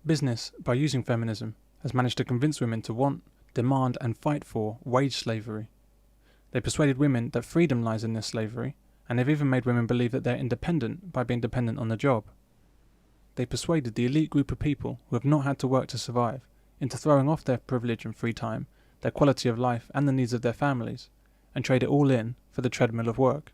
Business, by using feminism, has managed to convince women to want, demand and fight for wage slavery. They persuaded women that freedom lies in this slavery, and they've even made women believe that they're independent by being dependent on the job. They persuaded the elite group of people who have not had to work to survive into throwing off their privilege and free time, their quality of life and the needs of their families, and trade it all in for the treadmill of work.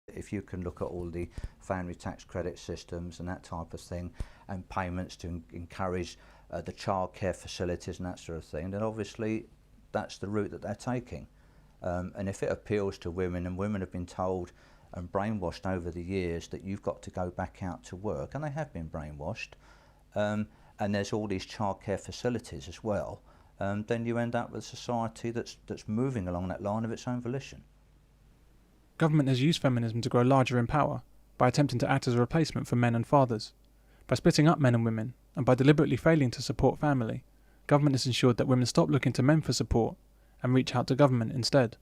If you can look at all the family tax credit systems and that type of thing, and payments to encourage the childcare facilities and that sort of thing, then obviously that's the route that they're taking. And if it appeals to women, and women have been told and brainwashed over the years that you've got to go back out to work, and they have been brainwashed, and there's all these childcare facilities as well, then you end up with a society that's moving along that line of its own volition. Government has used feminism to grow larger in power by attempting to act as a replacement for men and fathers. By splitting up men and women, and by deliberately failing to support family, government has ensured that women stop looking to men for support and reach out to government instead.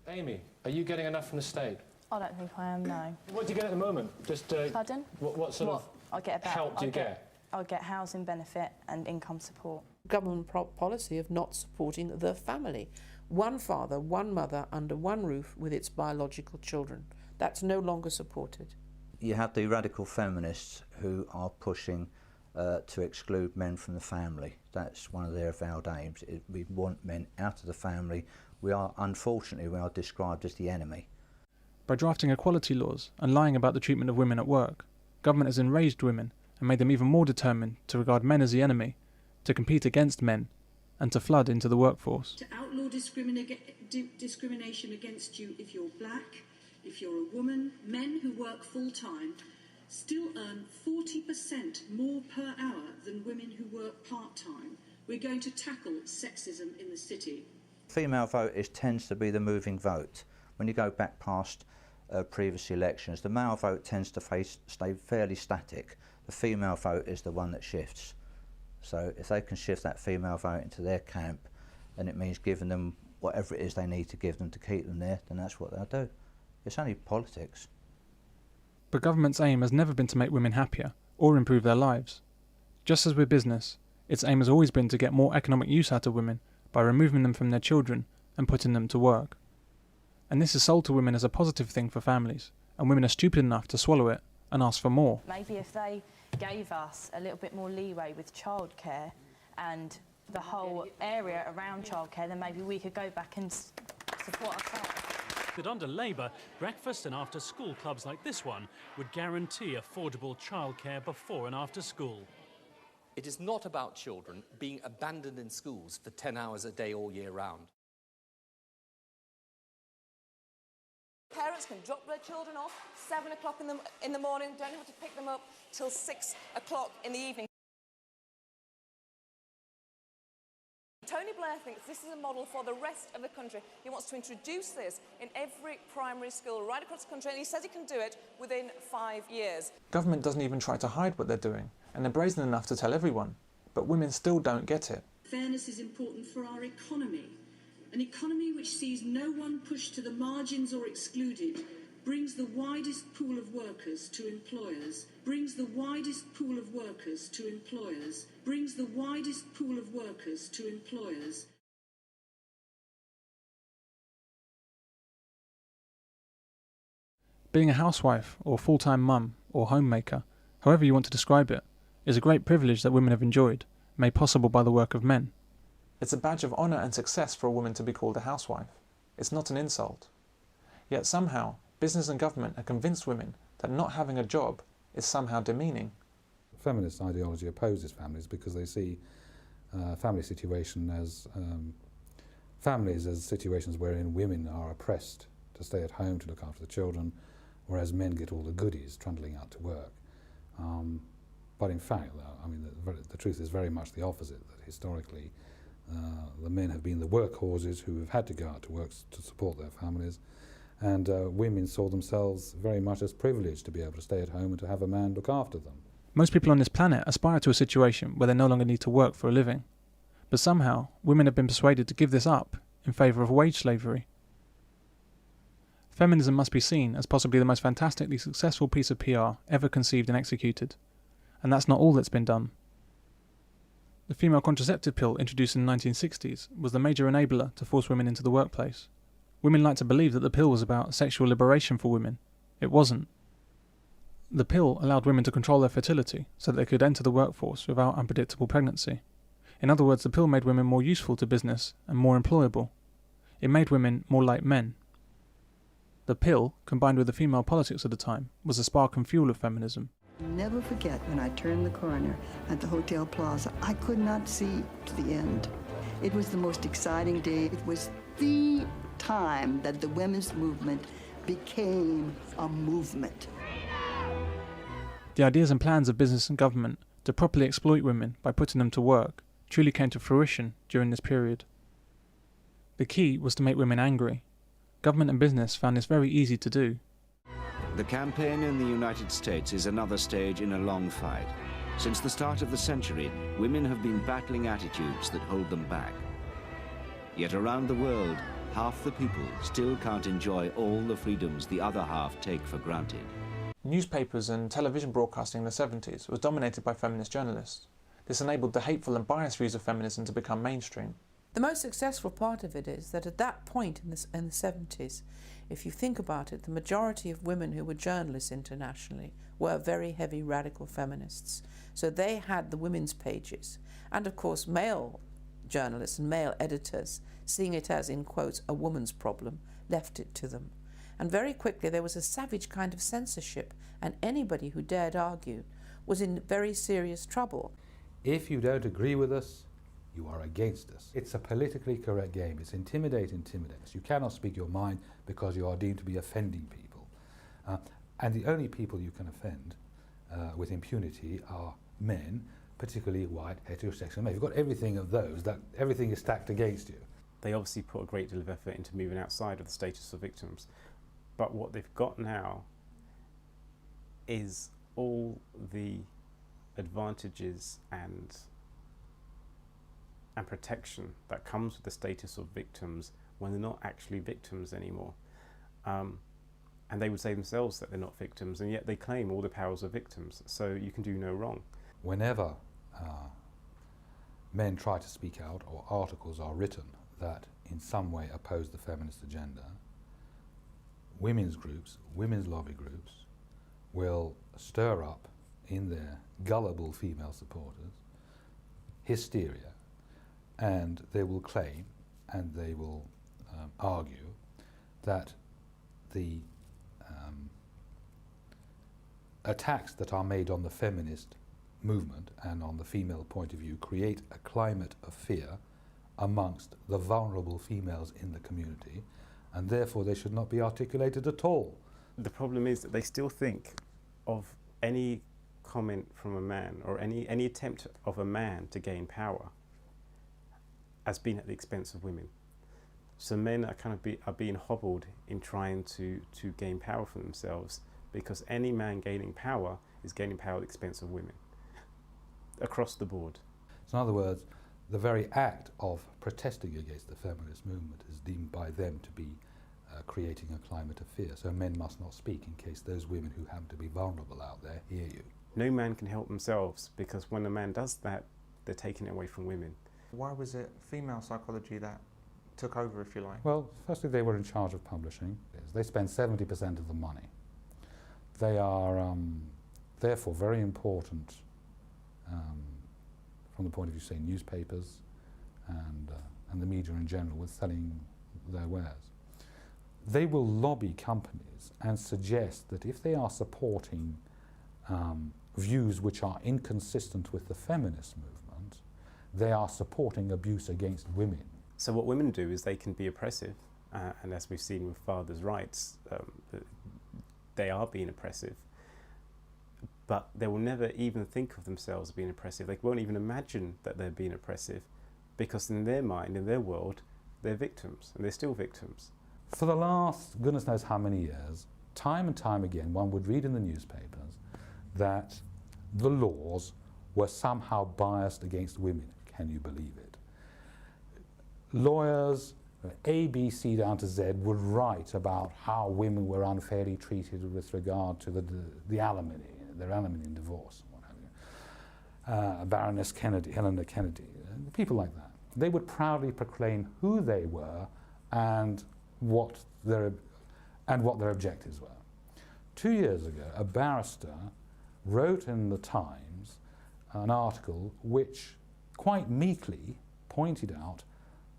Amy, are you getting enough from the state? I don't think I am, no. What do you get at the moment? Just Pardon? What sort of help do you get? I'll get housing benefit and income support. Government policy of not supporting the family. One father, one mother under one roof with its biological children. That's no longer supported. You have the radical feminists who are pushing to exclude men from the family. That's one of their avowed aims. We want men out of the family. Unfortunately, we are described as the enemy. By drafting equality laws and lying about the treatment of women at work, government has enraged women and made them even more determined to regard men as the enemy, to compete against men, and to flood into the workforce. To outlaw discrimination against you if you're black, if you're a woman. Men who work full-time still earn 40% more per hour than women who work part-time. We're going to tackle sexism in the city. Female vote tends to be the moving vote. When you go back past previous elections, the male vote tends to stay fairly static. The female vote is the one that shifts. So if they can shift that female vote into their camp, and it means giving them whatever it is they need to give them to keep them there, then that's what they'll do. It's only politics. But government's aim has never been to make women happier or improve their lives. Just as with business, its aim has always been to get more economic use out of women by removing them from their children and putting them to work. And this is sold to women as a positive thing for families, and women are stupid enough to swallow it and ask for more. Maybe if they gave us a little bit more leeway with childcare and the whole area around childcare, then maybe we could go back and support ourselves. That under Labour, breakfast and after-school clubs like this one would guarantee affordable childcare before and after school. It is not about children being abandoned in schools for 10 hours a day all year round. Parents can drop their children off 7 o'clock in the morning, don't have to pick them up till 6 o'clock in the evening. Tony Blair thinks this is a model for the rest of the country. He wants to introduce this in every primary school right across the country, and he says he can do it within 5 years. Government doesn't even try to hide what they're doing, and they're brazen enough to tell everyone, but women still don't get it. Fairness is important for our economy. An economy which sees no one pushed to the margins or excluded brings the widest pool of workers to employers, brings the widest pool of workers to employers, brings the widest pool of workers to employers. Being a housewife or full-time mum or homemaker, however you want to describe it, is a great privilege that women have enjoyed, made possible by the work of men. It's a badge of honour and success for a woman to be called a housewife. It's not an insult. Yet somehow, business and government have convinced women that not having a job is somehow demeaning. Feminist ideology opposes families because they see family situation as families as situations wherein women are oppressed to stay at home to look after the children, whereas men get all the goodies trundling out to work. But in fact, I mean, the truth is very much the opposite, that historically the men have been the workhorses who have had to go out to work to support their families, and women saw themselves very much as privileged to be able to stay at home and to have a man look after them. Most people on this planet aspire to a situation where they no longer need to work for a living. But somehow, women have been persuaded to give this up in favour of wage slavery. Feminism must be seen as possibly the most fantastically successful piece of PR ever conceived and executed, and that's not all that's been done. The female contraceptive pill introduced in the 1960s was the major enabler to force women into the workplace. Women like to believe that the pill was about sexual liberation for women. It wasn't. The pill allowed women to control their fertility so that they could enter the workforce without unpredictable pregnancy. In other words, the pill made women more useful to business and more employable. It made women more like men. The pill, combined with the female politics of the time, was the spark and fuel of feminism. Never forget when I turned the corner at the Hotel Plaza, I could not see to the end. It was the most exciting day. It was the time that the women's movement became a movement. The ideas and plans of business and government to properly exploit women by putting them to work truly came to fruition during this period. The key was to make women angry. Government and business found this very easy to do. The campaign in the United States is another stage in a long fight. Since the start of the century, women have been battling attitudes that hold them back. Yet around the world, half the people still can't enjoy all the freedoms the other half take for granted. Newspapers and television broadcasting in the 70s was dominated by feminist journalists. This enabled the hateful and biased views of feminism to become mainstream. The most successful part of it is that at that point in the 70s, if you think about it, the majority of women who were journalists internationally were very heavy radical feminists. So they had the women's pages. And of course, male journalists and male editors, seeing it as, in quotes, a woman's problem, left it to them. And very quickly there was a savage kind of censorship, and anybody who dared argue was in very serious trouble. If you don't agree with us, you are against us. It's a politically correct game. It's intimidate. You cannot speak your mind because you are deemed to be offending people. And the only people you can offend with impunity are men, particularly white, heterosexual men. You've got everything of those, that everything is stacked against you. They obviously put a great deal of effort into moving outside of the status of victims. But what they've got now is all the advantages and protection that comes with the status of victims when they're not actually victims anymore. And they would say themselves that they're not victims, and yet they claim all the powers of victims, so you can do no wrong. Whenever men try to speak out or articles are written that in some way oppose the feminist agenda, women's groups, women's lobby groups will stir up in their gullible female supporters hysteria, and they will claim and they will argue that the attacks that are made on the feminist movement and on the female point of view create a climate of fear amongst the vulnerable females in the community, and therefore they should not be articulated at all. The problem is that they still think of any comment from a man or any attempt of a man to gain power as being at the expense of women. So men are are being hobbled in trying to gain power for themselves, because any man gaining power is gaining power at the expense of women, across the board. So in other words, the very act of protesting against the feminist movement is deemed by them to be creating a climate of fear. So men must not speak in case those women who happen to be vulnerable out there hear you. No man can help themselves, because when a man does that, they're taking it away from women. Why was it female psychology that took over, if you like? Well, firstly, they were in charge of publishing. They spend 70% of the money. They are therefore very important from the point of view, say, newspapers and the media in general with selling their wares. They will lobby companies and suggest that if they are supporting views which are inconsistent with the feminist movement, they are supporting abuse against women. So what women do is they can be oppressive, and as we've seen with fathers' rights, they are being oppressive, but they will never even think of themselves as being oppressive. They won't even imagine that they're being oppressive, because in their mind, in their world, they're victims, and they're still victims. For the last goodness knows how many years, time and time again, one would read in the newspapers that the laws were somehow biased against women. Can you believe it? Lawyers, A, B, C down to Z would write about how women were unfairly treated with regard to the alimony, their alimony in divorce, what have you. Baroness Kennedy, Helena Kennedy, people like that. They would proudly proclaim who they were and what their objectives were. 2 years ago, a barrister wrote in the Times an article which quite meekly pointed out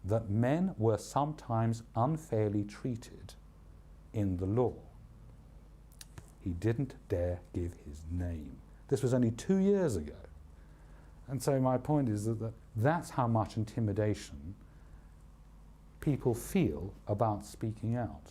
that men were sometimes unfairly treated in the law. He didn't dare give his name. This was only 2 years ago. And so my point is that that's how much intimidation people feel about speaking out.